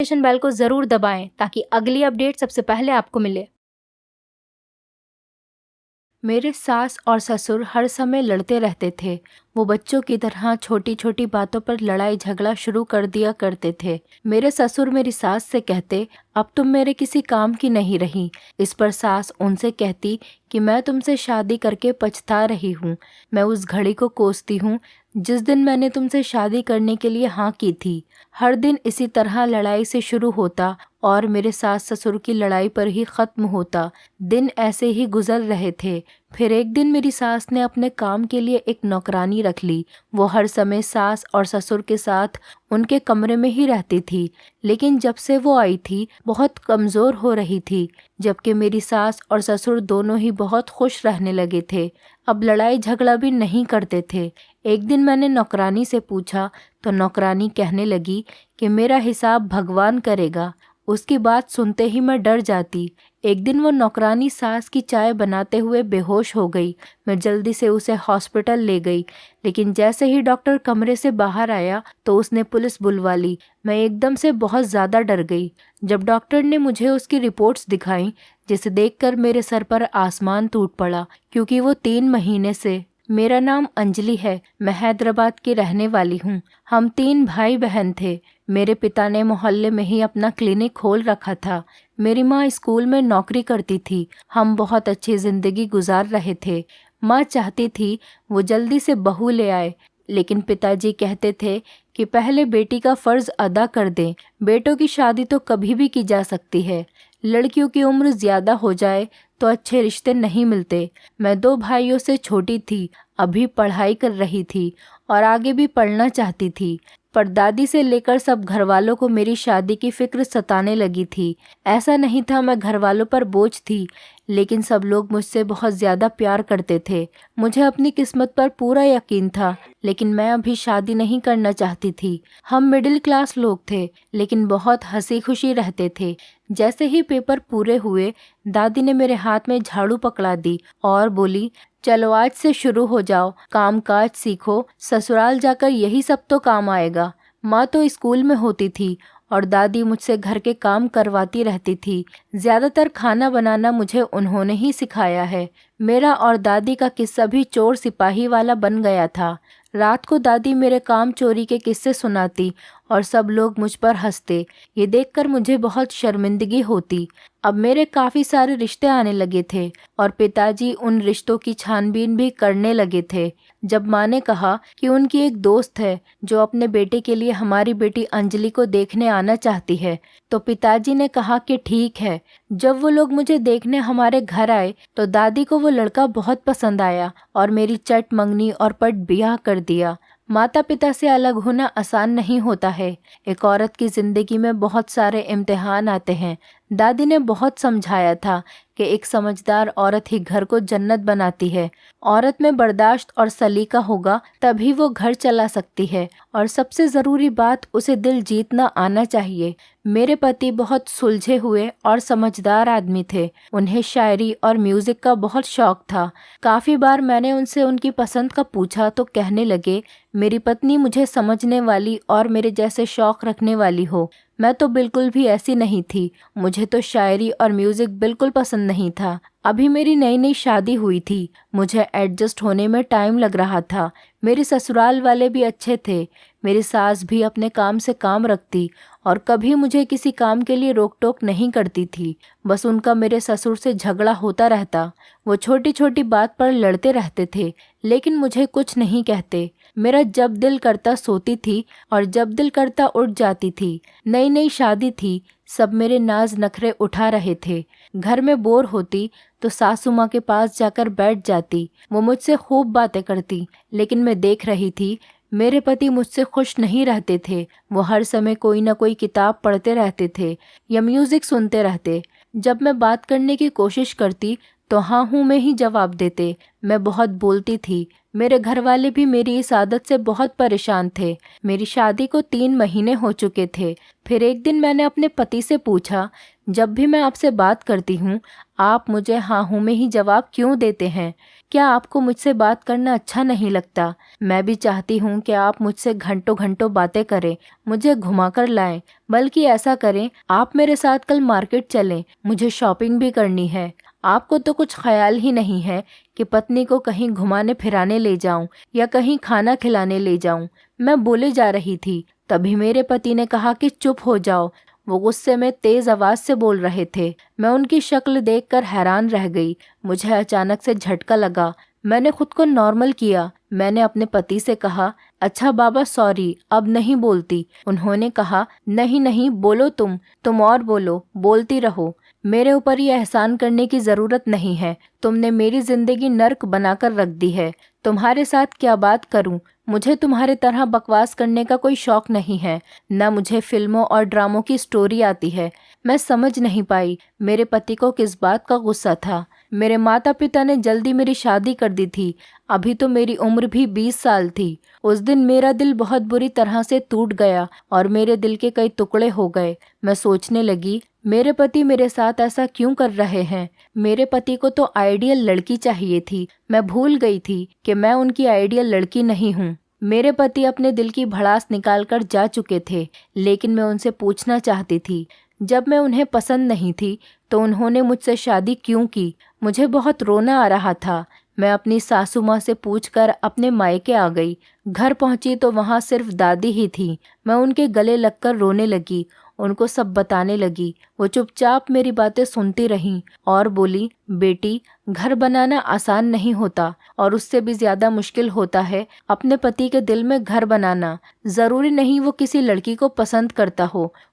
Notification bell को ज़रूर दबाएं ताकि अगली अपडेट सबसे पहले आपको मिले। मेरे सास और ससुर हर समय लड़ते रहते थे। वो बच्चों की तरह छोटी छोटी बातों पर लड़ाई झगड़ा शुरू कर दिया करते थे। मेरे ससुर मेरी सास से कहते, अब तुम मेरे किसी काम की नहीं रही। इस पर सास उनसे कहती कि मैं तुमसे शादी करके पछता रही हूँ। मैं उस घड़ी को कोसती हूँ जिस दिन मैंने तुमसे शादी करने के लिए हाँ की थी। हर दिन इसी तरह लड़ाई से शुरू होता और मेरे सास ससुर की लड़ाई पर ही ख़त्म होता। दिन ऐसे ही गुजर रहे थे। फिर एक दिन मेरी सास ने अपने काम के लिए एक नौकरानी रख ली। वो हर समय सास और ससुर के साथ उनके कमरे में ही रहती थी, लेकिन जब से वो आई थी बहुत कमज़ोर हो रही थी, जबकि मेरी सास और ससुर दोनों ही बहुत खुश रहने लगे थे। अब लड़ाई झगड़ा भी नहीं करते थे। एक दिन मैंने नौकरानी से पूछा तो नौकरानी कहने लगी कि मेरा हिसाब भगवान करेगा। उसकी बात सुनते ही मैं डर जाती। एक दिन वो नौकरानी सास की चाय बनाते हुए बेहोश हो गई। मैं जल्दी से उसे हॉस्पिटल ले गई, लेकिन जैसे ही डॉक्टर कमरे से बाहर आया तो उसने पुलिस बुलवा ली। मैं एकदम से बहुत ज़्यादा डर गई। जब डॉक्टर ने मुझे उसकी रिपोर्ट्स दिखाई, जिसे देखकर मेरे सर पर आसमान टूट पड़ा, क्योंकि वो 3 महीने से। मेरा नाम अंजलि है। मैं हैदराबाद की रहने वाली हूँ। हम 3 भाई बहन थे। मेरे पिता ने मोहल्ले में ही अपना क्लिनिक खोल रखा था। मेरी माँ स्कूल में नौकरी करती थी। हम बहुत अच्छी ज़िंदगी गुजार रहे थे। माँ चाहती थी वो जल्दी से बहू ले आए, लेकिन पिताजी कहते थे कि पहले बेटी का फ़र्ज़ अदा कर दें। बेटों की शादी तो कभी भी की जा सकती है। लड़कियों की उम्र ज़्यादा हो जाए तो अच्छे रिश्ते नहीं मिलते। मैं 2 भाइयों से छोटी थी, अभी पढ़ाई कर रही थी और आगे भी पढ़ना चाहती थी। पर दादी से लेकर सब घर वालों को मेरी शादी की फिक्र सताने लगी थी। ऐसा नहीं था मैं घर वालों पर बोझ थी, लेकिन सब लोग मुझसे बहुत ज़्यादा प्यार करते थे। मुझे अपनी किस्मत पर पूरा यकीन था, लेकिन मैं अभी शादी नहीं करना चाहती थी। हम मिडिल क्लास लोग थे, लेकिन बहुत हंसी खुशी रहते थे। जैसे ही पेपर पूरे हुए, दादी ने मेरे हाथ में झाड़ू पकड़ा दी और बोली, चलो आज से शुरू हो जाओ, काम काज सीखो, ससुराल जाकर यही सब तो काम आएगा। माँ तो स्कूल में होती थी और दादी मुझसे घर के काम करवाती रहती थी। ज़्यादातर खाना बनाना मुझे उन्होंने ही सिखाया है। मेरा और दादी का किस्सा भी चोर सिपाही वाला बन गया था। रात को दादी मेरे काम चोरी के किस्से सुनाती और सब लोग मुझ पर हंसते। ये देखकर मुझे बहुत शर्मिंदगी होती। अब मेरे काफ़ी सारे रिश्ते आने लगे थे और पिताजी उन रिश्तों की छानबीन भी करने लगे थे। जब माँ ने कहा कि उनकी एक दोस्त है जो अपने बेटे के लिए हमारी बेटी अंजलि को देखने आना चाहती है, तो पिताजी ने कहा कि ठीक है। जब वो लोग मुझे देखने हमारे घर आए तो दादी को वो लड़का बहुत पसंद आया और मेरी चट मंगनी और पट ब्याह कर दिया। माता पिता से अलग होना आसान नहीं होता है। एक औरत की ज़िंदगी में बहुत सारे इम्तिहान आते हैं। दादी ने बहुत समझाया था कि एक समझदार औरत ही घर को जन्नत बनाती है। औरत में बर्दाश्त और सलीका होगा तभी वो घर चला सकती है, और सबसे ज़रूरी बात, उसे दिल जीतना आना चाहिए। मेरे पति बहुत सुलझे हुए और समझदार आदमी थे। उन्हें शायरी और म्यूज़िक का बहुत शौक था। काफ़ी बार मैंने उनसे उनकी पसंद का पूछा तो कहने लगे, मेरी पत्नी मुझे समझने वाली और मेरे जैसे शौक रखने वाली हो। मैं तो बिल्कुल भी ऐसी नहीं थी। मुझे तो शायरी और म्यूज़िक बिल्कुल पसंद नहीं था। अभी मेरी नई नई शादी हुई थी। मुझे एडजस्ट होने में टाइम लग रहा था। मेरे ससुराल वाले भी अच्छे थे। मेरी सास भी अपने काम से काम रखती और कभी मुझे किसी काम के लिए रोक टोक नहीं करती थी। बस उनका मेरे ससुर से झगड़ा होता रहता। वो छोटी छोटी बात पर लड़ते रहते थे, लेकिन मुझे कुछ नहीं कहते। मेरा जब दिल करता सोती थी और जब दिल करता उठ जाती थी। नई नई शादी थी, सब मेरे नाज नखरे उठा रहे थे। घर में बोर होती तो सासू माँ के पास जाकर बैठ जाती। वो मुझसे खूब बातें करती, लेकिन मैं देख रही थी मेरे पति मुझसे खुश नहीं रहते थे। वो हर समय कोई ना कोई किताब पढ़ते रहते थे या म्यूज़िक सुनते रहते। जब मैं बात करने की कोशिश करती तो हाँ हूँ में ही जवाब देते। मैं बहुत बोलती थी। मेरे घर वाले भी मेरी इस आदत से बहुत परेशान थे। मेरी शादी को 3 महीने हो चुके थे। फिर एक दिन मैंने अपने पति से पूछा, जब भी मैं आपसे बात करती हूँ आप मुझे हाँ हूँ में ही जवाब क्यों देते हैं? क्या आपको मुझसे बात करना अच्छा नहीं लगता? मैं भी चाहती हूँ कि आप मुझसे घंटों घंटों बातें करें, मुझे घुमाकर लाएं। बल्कि ऐसा करें, आप मेरे साथ कल मार्केट चलें, मुझे शॉपिंग भी करनी है। आपको तो कुछ ख्याल ही नहीं है कि पत्नी को कहीं घुमाने फिराने ले जाऊं या कहीं खाना खिलाने ले जाऊं। मैं बोले जा रही थी, तभी मेरे पति ने कहा कि चुप हो जाओ। वो गुस्से में तेज आवाज से बोल रहे थे। मैं उनकी शक्ल देखकर हैरान रह गई। मुझे अचानक से झटका लगा। मैंने खुद को नॉर्मल किया। मैंने अपने पति से कहा, अच्छा बाबा सॉरी, अब नहीं बोलती। उन्होंने कहा, नहीं नहीं बोलो, तुम और बोलो, बोलती रहो। मेरे ऊपर ये एहसान करने की जरूरत नहीं है। तुमने मेरी जिंदगी नर्क बनाकर रख दी है। तुम्हारे साथ क्या बात करूं? मुझे तुम्हारे तरह बकवास करने का कोई शौक नहीं है। न मुझे फिल्मों और ड्रामों की स्टोरी आती है। मैं समझ नहीं पाई मेरे पति को किस बात का गुस्सा था। मेरे माता पिता ने जल्दी मेरी शादी कर दी थी। अभी तो मेरी उम्र भी 20 साल थी। उस दिन मेरा दिल बहुत बुरी तरह से टूट गया और मेरे दिल के कई टुकड़े हो गए। मैं सोचने लगी, मेरे पति मेरे साथ ऐसा क्यों कर रहे हैं? मेरे पति को तो आइडियल लड़की चाहिए थी। मैं भूल गई थी कि मैं उनकी आइडियल लड़की नहीं हूँ। मेरे पति अपने दिल की भड़ास निकाल कर जा चुके थे, लेकिन मैं उनसे पूछना चाहती थी, जब मैं उन्हें पसंद नहीं थी तो उन्होंने मुझसे शादी क्यों की? मुझे बहुत रोना आ रहा था। मैं अपनी सासू माँ से पूछकर अपने मायके आ गई। घर पहुंची तो वहाँ सिर्फ दादी ही थी। मैं उनके गले लगकर रोने लगी, उनको सब बताने लगी। वो चुपचाप मेरी बातें सुनती रहीं और बोली, बेटी, घर बनाना आसान नहीं होता और उससे भी ज्यादा मुश्किल होता है अपने पति के दिल में घर बनाना। जरूरी नहीं वो किसी लड़की को पसंद करता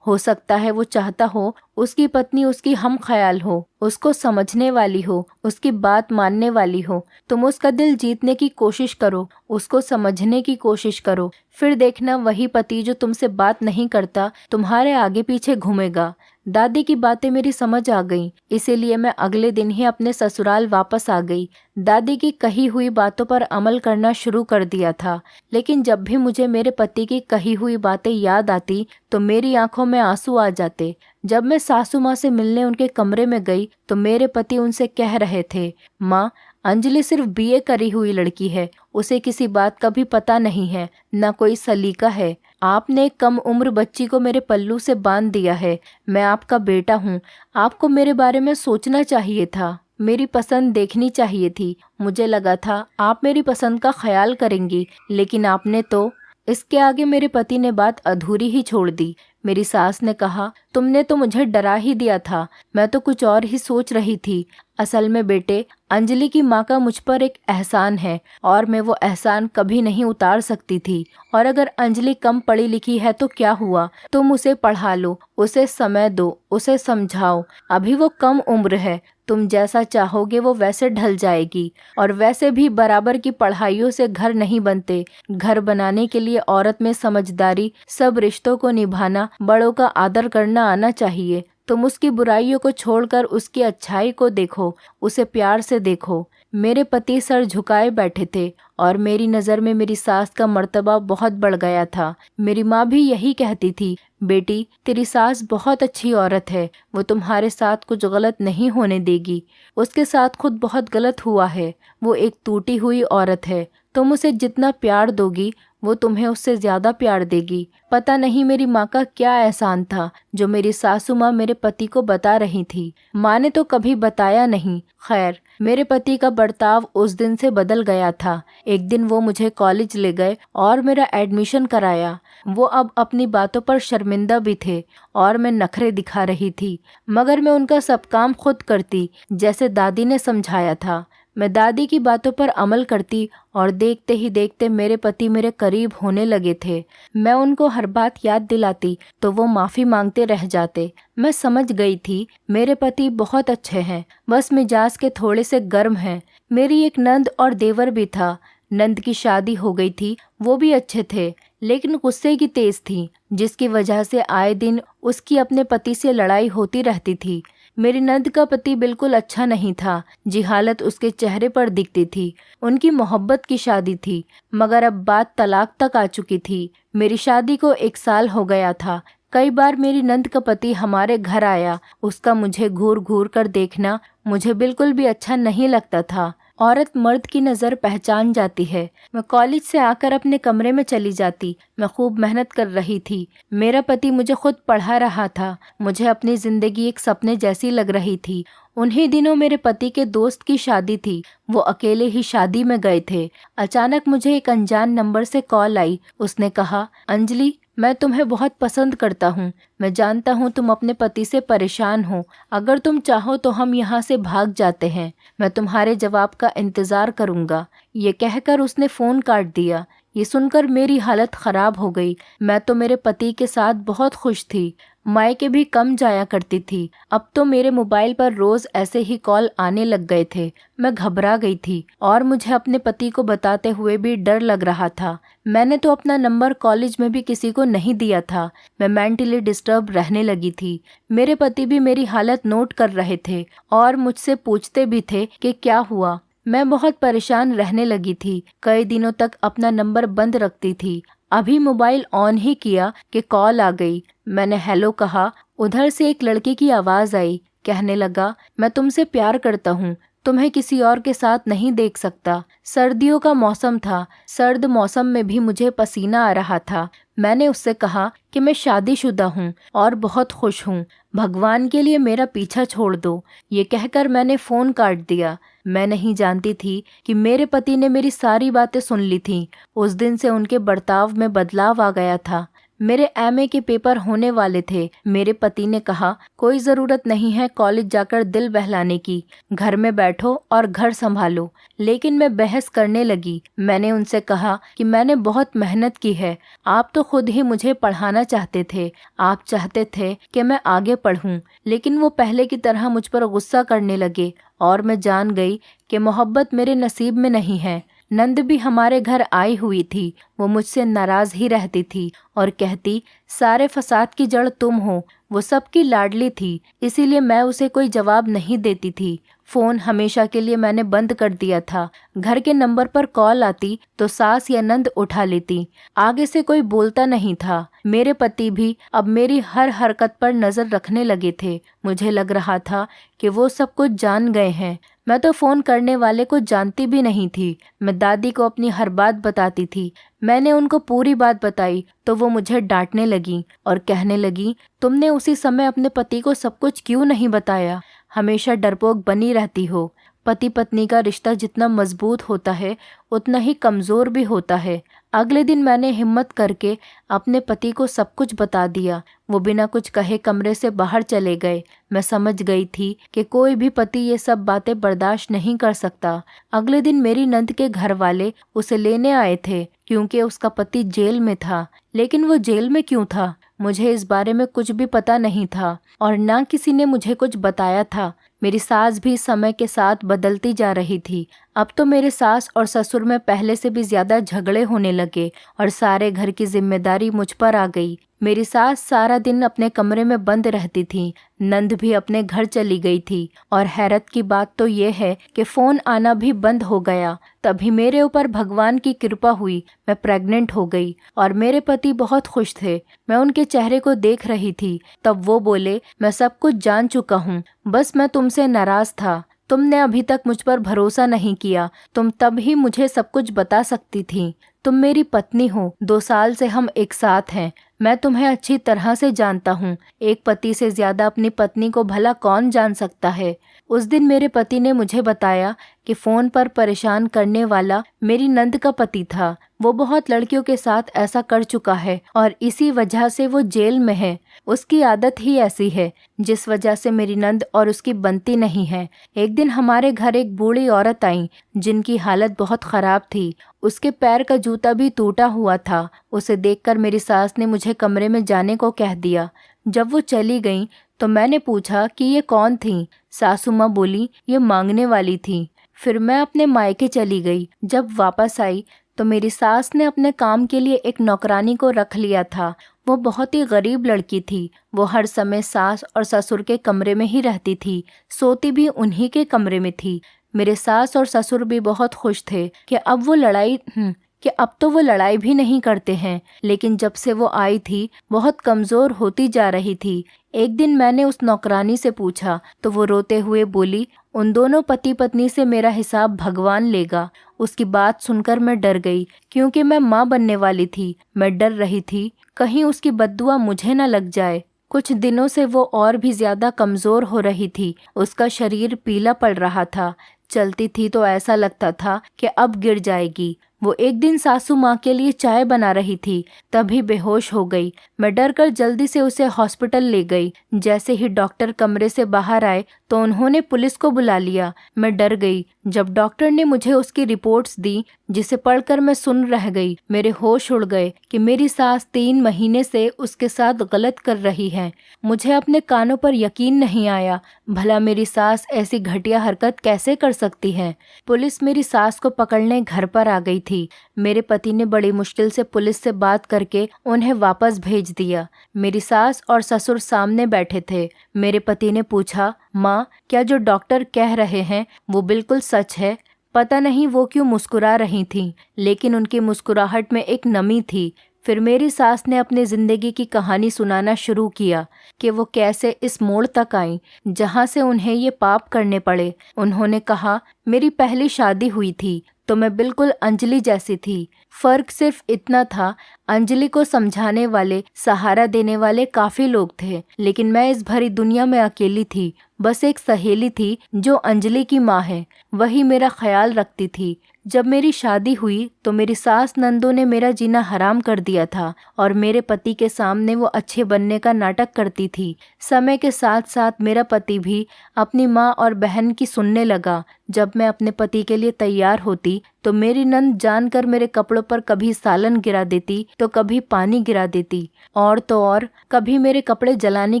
हो सकता है वो चाहता हो उसकी पत्नी उसकी हम ख्याल हो, उसको समझने वाली हो, उसकी बात मानने वाली हो। तुम उसका दिल जीतने की कोशिश करो, उसको समझने की कोशिश करो, फिर देखना वही पति जो तुमसे बात नहीं करता तुम्हारे आगे पीछे घूमेगा। दादी की बातें मेरी समझ आ गईं, इसीलिए मैं अगले दिन ही अपने ससुराल वापस आ गई। दादी की कही हुई बातों पर अमल करना शुरू कर दिया था, लेकिन जब भी मुझे मेरे पति की कही हुई बातें याद आती तो मेरी आंखों में आंसू आ जाते। जब मैं सासू माँ से मिलने उनके कमरे में गई तो मेरे पति उनसे कह रहे थे, माँ, अंजलि सिर्फ बीए करी हुई लड़की है, उसे किसी बात का भी पता नहीं है, न कोई सलीका है। आपने एक कम उम्र बच्ची को मेरे पल्लू से बांध दिया है। मैं आपका बेटा हूँ, आपको मेरे बारे में सोचना चाहिए था, मेरी पसंद देखनी चाहिए थी। मुझे लगा था आप मेरी पसंद का ख्याल करेंगी, लेकिन आपने तो। इसके आगे मेरे पति ने बात अधूरी ही छोड़ दी। मेरी सास ने कहा, तुमने तो मुझे डरा ही दिया था, मैं तो कुछ और ही सोच रही थी। असल में बेटे, अंजलि की माँ का मुझ पर एक एहसान है और मैं वो एहसान कभी नहीं उतार सकती थी। और अगर अंजलि कम पढ़ी लिखी है तो क्या हुआ, तुम उसे पढ़ा लो, उसे समय दो, उसे समझाओ। अभी वो कम उम्र है, तुम जैसा चाहोगे वो वैसे ढल जाएगी। और वैसे भी बराबर की पढ़ाइयों से घर नहीं बनते। घर बनाने के लिए औरत में समझदारी, सब रिश्तों को निभाना, बड़ों का आदर करना आना चाहिए। तुम उसकी बुराइयों को छोड़कर उसकी अच्छाई को देखो, उसे प्यार से देखो। मेरे पति सर झुकाए बैठे थे और मेरी नज़र में मेरी सास का मर्तबा बहुत बढ़ गया था। मेरी माँ भी यही कहती थी, बेटी, तेरी सास बहुत अच्छी औरत है, वो तुम्हारे साथ कुछ गलत नहीं होने देगी। उसके साथ खुद बहुत गलत हुआ है, वो एक टूटी हुई औरत है। तुम उसे जितना प्यार दोगी वो तुम्हें उससे ज्यादा प्यार देगी। पता नहीं मेरी माँ का क्या एहसान था जो मेरी सासू माँ मेरे पति को बता रही थी। माँ ने तो कभी बताया नहीं। खैर, मेरे पति का बर्ताव उस दिन से बदल गया था। एक दिन वो मुझे कॉलेज ले गए और मेरा एडमिशन कराया। वो अब अपनी बातों पर शर्मिंदा भी थे और मैं नखरे दिखा रही थी, मगर मैं उनका सब काम खुद करती, जैसे दादी ने समझाया था। मैं दादी की बातों पर अमल करती और देखते ही देखते मेरे पति मेरे करीब होने लगे थे। मैं उनको हर बात याद दिलाती तो वो माफ़ी मांगते रह जाते। मैं समझ गई थी मेरे पति बहुत अच्छे हैं, बस मिजाज के थोड़े से गर्म हैं। मेरी एक नंद और देवर भी था। नंद की शादी हो गई थी, वो भी अच्छे थे, लेकिन गुस्से की तेज थी, जिसकी वजह से आए दिन उसकी अपने पति से लड़ाई होती रहती थी। मेरी नंद का पति बिल्कुल अच्छा नहीं था। जी हालत उसके चेहरे पर दिखती थी। उनकी मोहब्बत की शादी थी, मगर अब बात तलाक तक आ चुकी थी। मेरी शादी को 1 साल हो गया था। कई बार मेरी नंद का पति हमारे घर आया। उसका मुझे घूर घूर कर देखना मुझे बिल्कुल भी अच्छा नहीं लगता था। औरत मर्द की नज़र पहचान जाती है। मैं कॉलेज से आकर अपने कमरे में चली जाती। मैं खूब मेहनत कर रही थी। मेरा पति मुझे खुद पढ़ा रहा था। मुझे अपनी जिंदगी एक सपने जैसी लग रही थी। उन्हीं दिनों मेरे पति के दोस्त की शादी थी। वो अकेले ही शादी में गए थे। अचानक मुझे एक अनजान नंबर से कॉल आई। उसने कहा, अंजलि, मैं तुम्हें बहुत पसंद करता हूँ। मैं जानता हूँ तुम अपने पति से परेशान हो। अगर तुम चाहो तो हम यहाँ से भाग जाते हैं। मैं तुम्हारे जवाब का इंतज़ार करूँगा। ये कहकर उसने फ़ोन काट दिया। ये सुनकर मेरी हालत ख़राब हो गई। मैं तो मेरे पति के साथ बहुत खुश थी। मायके भी कम जाया करती थी। अब तो मेरे मोबाइल पर रोज़ ऐसे ही कॉल आने लग गए थे। मैं घबरा गई थी और मुझे अपने पति को बताते हुए भी डर लग रहा था। मैंने तो अपना नंबर कॉलेज में भी किसी को नहीं दिया था। मैं मेंटली डिस्टर्ब रहने लगी थी। मेरे पति भी मेरी हालत नोट कर रहे थे और मुझसे पूछते भी थे कि क्या हुआ। मैं बहुत परेशान रहने लगी थी। कई दिनों तक अपना नंबर बंद रखती थी। अभी मोबाइल ऑन ही किया कि कॉल आ गई। मैंने हेलो कहा। उधर से एक लड़के की आवाज़ आई। कहने लगा, मैं तुमसे प्यार करता हूँ। तुम्हें किसी और के साथ नहीं देख सकता। सर्दियों का मौसम था। सर्द मौसम में भी मुझे पसीना आ रहा था। मैंने उससे कहा कि मैं शादीशुदा हूँ और बहुत खुश हूँ। भगवान के लिए मेरा पीछा छोड़ दो। ये कहकर मैंने फ़ोन काट दिया। मैं नहीं जानती थी कि मेरे पति ने मेरी सारी बातें सुन ली थीं। उस दिन से उनके बर्ताव में बदलाव आ गया था। मेरे एमए के पेपर होने वाले थे। मेरे पति ने कहा, कोई ज़रूरत नहीं है कॉलेज जाकर दिल बहलाने की। घर में बैठो और घर संभालो। लेकिन मैं बहस करने लगी। मैंने उनसे कहा कि मैंने बहुत मेहनत की है। आप तो खुद ही मुझे पढ़ाना चाहते थे। आप चाहते थे कि मैं आगे पढ़ूं। लेकिन वो पहले की तरह मुझ पर गुस्सा करने लगे और मैं जान गई कि मोहब्बत मेरे नसीब में नहीं है। नंद भी हमारे घर आई हुई थी। वो मुझसे नाराज ही रहती थी और कहती, सारे फसाद की जड़ तुम हो। वो सबकी लाडली थी, इसीलिए मैं उसे कोई जवाब नहीं देती थी। फ़ोन हमेशा के लिए मैंने बंद कर दिया था। घर के नंबर पर कॉल आती तो सास या नंद उठा लेती। आगे से कोई बोलता नहीं था। मेरे पति भी अब मेरी हर हरकत पर नज़र रखने लगे थे। मुझे लग रहा था कि वो सब कुछ जान गए हैं। मैं तो फ़ोन करने वाले को जानती भी नहीं थी। मैं दादी को अपनी हर बात बताती थी। मैंने उनको पूरी बात बताई तो वो मुझे डांटने लगी और कहने लगी, तुमने उसी समय अपने पति को सब कुछ क्यों नहीं बताया? हमेशा डरपोक बनी रहती हो। पति पत्नी का रिश्ता जितना मजबूत होता है उतना ही कमज़ोर भी होता है। अगले दिन मैंने हिम्मत करके अपने पति को सब कुछ बता दिया। वो बिना कुछ कहे कमरे से बाहर चले गए। मैं समझ गई थी कि कोई भी पति ये सब बातें बर्दाश्त नहीं कर सकता। अगले दिन मेरी नंद के घर वाले उसे लेने आए थे क्योंकि उसका पति जेल में था। लेकिन वो जेल में क्यों था, मुझे इस बारे में कुछ भी पता नहीं था और ना किसी ने मुझे कुछ बताया था। मेरी सास भी समय के साथ बदलती जा रही थी। अब तो मेरे सास और ससुर में पहले से भी ज़्यादा झगड़े होने लगे और सारे घर की जिम्मेदारी मुझ पर आ गई। मेरी सास सारा दिन अपने कमरे में बंद रहती थी। नंद भी अपने घर चली गई थी और हैरत की बात तो ये है कि फ़ोन आना भी बंद हो गया। तभी मेरे ऊपर भगवान की कृपा हुई। मैं प्रेग्नेंट हो गई और मेरे पति बहुत खुश थे। मैं उनके चेहरे को देख रही थी। तब वो बोले, मैं सब कुछ जान चुका हूँ, बस मैं तुमसे नाराज़ था। तुमने अभी तक मुझ पर भरोसा नहीं किया। तुम तब ही मुझे सब कुछ बता सकती थी। तुम मेरी पत्नी हो। 2 साल से हम एक साथ हैं। मैं तुम्हें अच्छी तरह से जानता हूँ। एक पति से ज़्यादा अपनी पत्नी को भला कौन जान सकता है। उस दिन मेरे पति ने मुझे बताया कि फ़ोन पर परेशान करने वाला मेरी नंद का पति था। वो बहुत लड़कियों के साथ ऐसा कर चुका है और इसी वजह से वो जेल में है। उसकी आदत ही ऐसी है जिस वजह से मेरी नंद और उसकी बनती नहीं है। एक दिन हमारे घर एक बूढ़ी औरत आई जिनकी हालत बहुत ख़राब थी। उसके पैर का जूता भी टूटा हुआ था। उसे देखकर मेरी सास ने मुझे कमरे में जाने को कह दिया। जब वो चली गई तो मैंने पूछा कि ये कौन थी। सासू माँ बोली, ये मांगने वाली थी। फिर मैं अपने मायके चली गई। जब वापस आई तो मेरी सास ने अपने काम के लिए एक नौकरानी को रख लिया था। वो बहुत ही गरीब लड़की थी। वो हर समय सास और ससुर के कमरे में ही रहती थी, सोती भी उन्हीं के कमरे में थी। मेरे सास और ससुर भी बहुत खुश थे कि अब तो वो लड़ाई भी नहीं करते हैं। लेकिन जब से वो आई थी बहुत कमज़ोर होती जा रही थी। एक दिन मैंने उस नौकरानी से पूछा तो वो रोते हुए बोली, उन दोनों पति पत्नी से मेरा हिसाब भगवान लेगा। उसकी बात सुनकर मैं डर गई, क्योंकि मैं माँ बनने वाली थी। मैं डर रही थी कहीं उसकी बद्दुआ मुझे न लग जाए। कुछ दिनों से वो और भी ज्यादा कमज़ोर हो रही थी। उसका शरीर पीला पड़ रहा था। चलती थी तो ऐसा लगता था कि अब गिर जाएगी। वो एक दिन सासू माँ के लिए चाय बना रही थी, तभी बेहोश हो गई। मैं डर कर जल्दी से उसे हॉस्पिटल ले गई। जैसे ही डॉक्टर कमरे से बाहर आए तो उन्होंने पुलिस को बुला लिया। मैं डर गई। जब डॉक्टर ने मुझे उसकी रिपोर्ट्स दी, जिसे पढ़कर मैं सुन रह गई, मेरे होश उड़ गए कि मेरी सास 3 महीने से उसके साथ गलत कर रही है। मुझे अपने कानों पर यकीन नहीं आया। भला मेरी सास ऐसी घटिया हरकत कैसे कर सकती है। पुलिस मेरी सास को पकड़ने घर पर आ गई थी। मेरे पति ने बड़ी मुश्किल से पुलिस से बात करके उन्हें वापस भेज दिया। मेरी सास और ससुर सामने बैठे थे। मेरे पति ने पूछा, माँ, क्या जो डॉक्टर कह रहे हैं वो बिल्कुल सच है? पता नहीं वो क्यों मुस्कुरा रही थीं, लेकिन उनकी मुस्कुराहट में एक नमी थी। फिर मेरी सास ने अपनी जिंदगी की कहानी सुनाना शुरू किया कि वो कैसे इस मोड़ तक आई जहाँ से उन्हें ये पाप करने पड़े। उन्होंने कहा, मेरी पहली शादी हुई थी तो मैं बिल्कुल अंजलि जैसी थी। फर्क सिर्फ इतना था, अंजलि को समझाने वाले, सहारा देने वाले काफी लोग थे, लेकिन मैं इस भरी दुनिया में अकेली थी। बस एक सहेली थी जो अंजलि की माँ है, वही मेरा ख्याल रखती थी। जब मेरी शादी हुई तो मेरी सास नंदो ने मेरा जीना हराम कर दिया था और मेरे पति के सामने वो अच्छे बनने का नाटक करती थी। समय के साथ साथ मेरा पति भी अपनी माँ और बहन की सुनने लगा। जब मैं अपने पति के लिए तैयार होती तो मेरी नंद जानकर मेरे कपड़ों पर कभी सालन गिरा देती तो कभी पानी गिरा देती, और तो और कभी मेरे कपड़े जलाने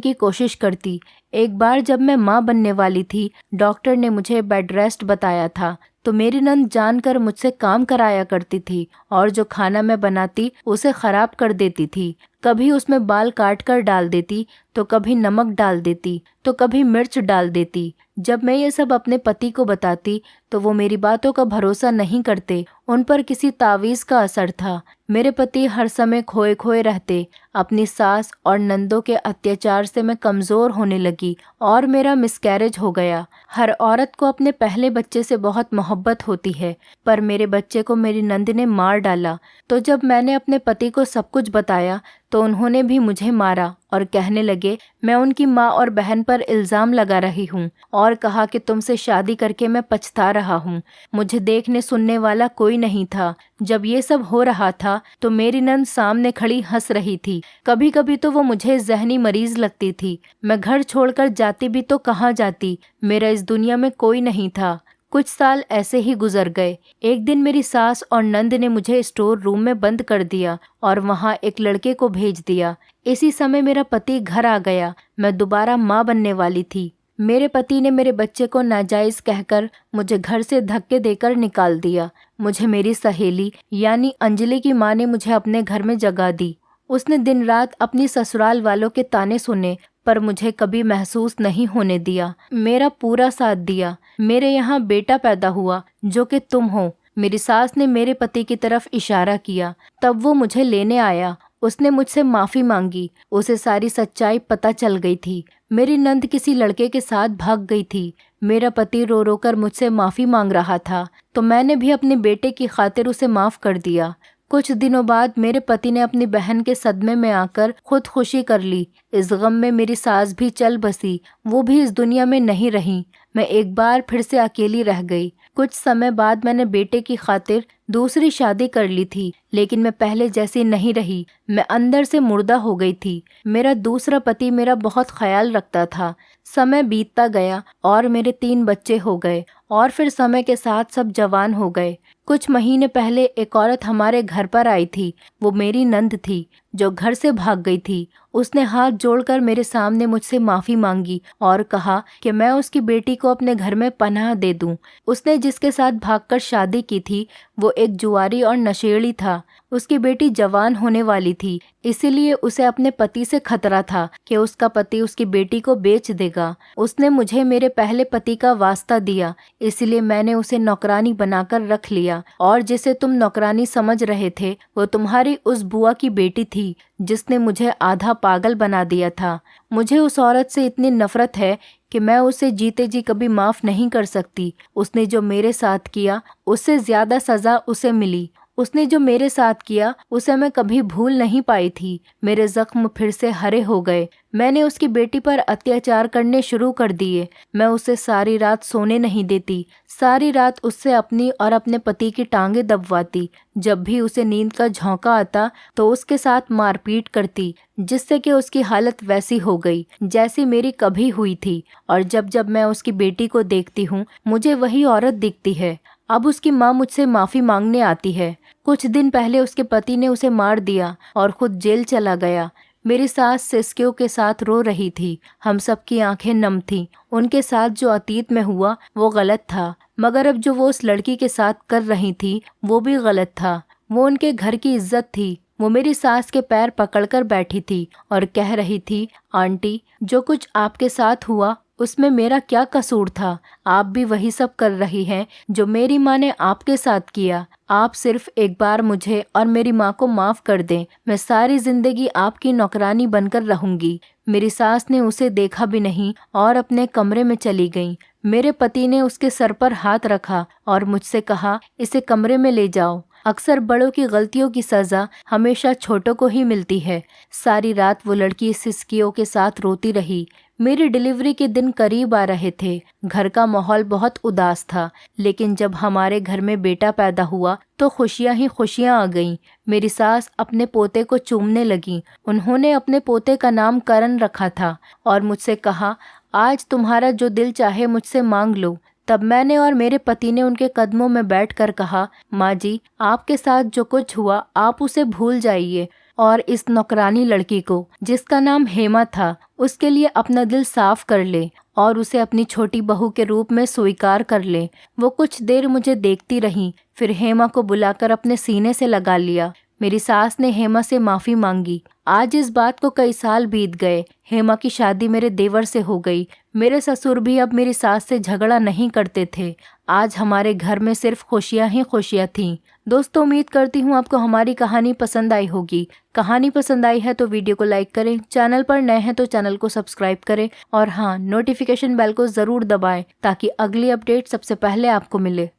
की कोशिश करती। एक बार जब मैं माँ बनने वाली थी, डॉक्टर ने मुझे बेड रेस्ट बताया था, तो मेरी नंद जानकर मुझसे काम कराया करती थी और जो खाना मैं बनाती उसे खराब कर देती थी। कभी उसमें बाल काट कर डाल देती, तो कभी नमक डाल देती, तो कभी मिर्च डाल देती। जब मैं ये सब अपने पति को बताती तो वो मेरी बातों का भरोसा नहीं करते। उन पर किसी तावीज़ का असर था। मेरे पति हर समय खोए खोए रहते। अपनी सास और नंदों के अत्याचार से मैं कमज़ोर होने लगी और मेरा मिसकैरेज हो गया। हर औरत को अपने पहले बच्चे से बहुत मोहब्बत होती है, पर मेरे बच्चे को मेरी नंद ने मार डाला। तो जब मैंने अपने पति को सब कुछ बताया तो उन्होंने भी मुझे मारा और कहने लगे मैं उनकी माँ और बहन पर इल्ज़ाम लगा रही हूँ, और कहा कि तुमसे शादी करके मैं पछता रहा हूँ। मुझे देखने सुनने वाला कोई नहीं था। जब ये सब हो रहा था तो मेरी नंद सामने खड़ी हंस रही थी। कभी कभी तो वो मुझे जहनी मरीज लगती थी। मैं घर छोड़कर जाती भी तो कहाँ जाती, मेरा इस दुनिया में कोई नहीं था। कुछ साल ऐसे ही गुजर गए। एक दिन मेरी सास और नंद ने मुझे स्टोर रूम में बंद कर दिया और वहाँ एक लड़के को भेज दिया। इसी समय मेरा पति घर आ गया। मैं दोबारा माँ बनने वाली थी। मेरे पति ने मेरे बच्चे को नाजायज कहकर मुझे घर से धक्के देकर निकाल दिया। मुझे मेरी सहेली यानी अंजलि की माँ ने मुझे अपने घर में जगा दी। उसने दिन रात अपनी ससुराल वालों के ताने सुने, पर मुझे कभी महसूस नहीं होने दिया। मेरा पूरा साथ दिया। मेरे यहाँ बेटा पैदा हुआ जो कि तुम हो। मेरी सास ने मेरे पति की तरफ इशारा किया, तब वो मुझे लेने आया। उसने मुझसे माफ़ी मांगी। उसे सारी सच्चाई पता चल गई थी। मेरी नंद किसी लड़के के साथ भाग गई थी। मेरा पति रो रो कर मुझसे माफ़ी मांग रहा था, तो मैंने भी अपने बेटे की खातिर उसे माफ़ कर दिया। कुछ दिनों बाद मेरे पति ने अपनी बहन के सदमे में आकर खुदकुशी कर ली। इस गम में मेरी सास भी चल बसी। वो भी इस दुनिया में नहीं रही। मैं एक बार फिर से अकेली रह गई। कुछ समय बाद मैंने बेटे की खातिर दूसरी शादी कर ली थी, लेकिन मैं पहले जैसी नहीं रही। मैं अंदर से मुर्दा हो गई थी। मेरा दूसरा पति मेरा बहुत ख्याल रखता था। समय बीतता गया और मेरे 3 बच्चे हो गए, और फिर समय के साथ सब जवान हो गए। कुछ महीने पहले एक औरत हमारे घर पर आई थी। वो मेरी नंद थी जो घर से भाग गई थी। उसने हाथ जोड़कर मेरे सामने मुझसे माफ़ी मांगी और कहा कि मैं उसकी बेटी को अपने घर में पनाह दे दूं। उसने जिसके साथ भागकर शादी की थी वो एक जुआरी और नशेड़ी था। उसकी बेटी जवान होने वाली थी, इसीलिए उसे अपने पति से खतरा था कि उसका पति उसकी बेटी को बेच देगा। उसने मुझे मेरे पहले पति का वास्ता दिया, इसलिए मैंने उसे नौकरानी बनाकर रख लिया। और जिसे तुम नौकरानी समझ रहे थे वो तुम्हारी उस बुआ की बेटी थी जिसने मुझे आधा पागल बना दिया था। मुझे उस औरत से इतनी नफरत है कि मैं उसे जीते जी कभी माफ नहीं कर सकती। उसने जो मेरे साथ किया उससे ज्यादा सजा उसे मिली। उसने जो मेरे साथ किया उसे मैं कभी भूल नहीं पाई थी। मेरे जख्म फिर से हरे हो गए। मैंने उसकी बेटी पर अत्याचार करने शुरू कर दिए। मैं उसे सारी रात सोने नहीं देती, सारी रात उससे अपनी और अपने पति की टांगे दबवाती। जब भी उसे नींद का झोंका आता तो उसके साथ मारपीट करती, जिससे कि उसकी हालत वैसी हो गई जैसी मेरी कभी हुई थी। और जब जब मैं उसकी बेटी को देखती हूँ मुझे वही औरत दिखती है। अब उसकी माँ मुझसे माफी मांगने आती है। कुछ दिन पहले उसके पति ने उसे मार दिया और खुद जेल चला गया। मेरी सास सिसकियों के साथ रो रही थी। हम सबकी आंखें नम थीं। उनके साथ जो अतीत में हुआ वो गलत था, मगर अब जो वो उस लड़की के साथ कर रही थी वो भी गलत था। वो उनके घर की इज्जत थी। वो मेरी सास के पैर पकड़कर बैठी थी और कह रही थी, आंटी, जो कुछ आपके साथ हुआ उसमें मेरा क्या कसूर था? आप भी वही सब कर रही हैं जो मेरी माँ ने आपके साथ किया। आप सिर्फ एक बार मुझे और मेरी माँ को माफ कर दें, मैं सारी जिंदगी आपकी नौकरानी बनकर रहूंगी। मेरी सास ने उसे देखा भी नहीं और अपने कमरे में चली गई। मेरे पति ने उसके सर पर हाथ रखा और मुझसे कहा, इसे कमरे में ले जाओ। अक्सर बड़ों की गलतियों की सजा हमेशा छोटों को ही मिलती है। सारी रात वो लड़की सिसकियों के साथ रोती रही। मेरी डिलीवरी के दिन करीब आ रहे थे। घर का माहौल बहुत उदास था, लेकिन जब हमारे घर में बेटा पैदा हुआ तो खुशियां ही खुशियां आ गईं। मेरी सास अपने पोते को चूमने लगी। उन्होंने अपने पोते का नाम करण रखा था और मुझसे कहा, आज तुम्हारा जो दिल चाहे मुझसे मांग लो। तब मैंने और मेरे पति ने उनके कदमों में बैठकर कहा, माँ जी, आपके साथ जो कुछ हुआ आप उसे भूल जाइए और इस नौकरानी लड़की को, जिसका नाम हेमा था, उसके लिए अपना दिल साफ कर ले और उसे अपनी छोटी बहू के रूप में स्वीकार कर ले। वो कुछ देर मुझे देखती रही, फिर हेमा को बुलाकर अपने सीने से लगा लिया। मेरी सास ने हेमा से माफी मांगी। आज इस बात को कई साल बीत गए। हेमा की शादी मेरे देवर से हो गई। मेरे ससुर भी अब मेरी सास से झगड़ा नहीं करते थे। आज हमारे घर में सिर्फ खुशियां ही खुशियां थीं। दोस्तों, उम्मीद करती हूँ आपको हमारी कहानी पसंद आई होगी। कहानी पसंद आई है तो वीडियो को लाइक करें, चैनल पर नए हैं तो चैनल को सब्सक्राइब करें और हाँ, नोटिफिकेशन बेल को जरूर दबाएं ताकि अगली अपडेट सबसे पहले आपको मिले।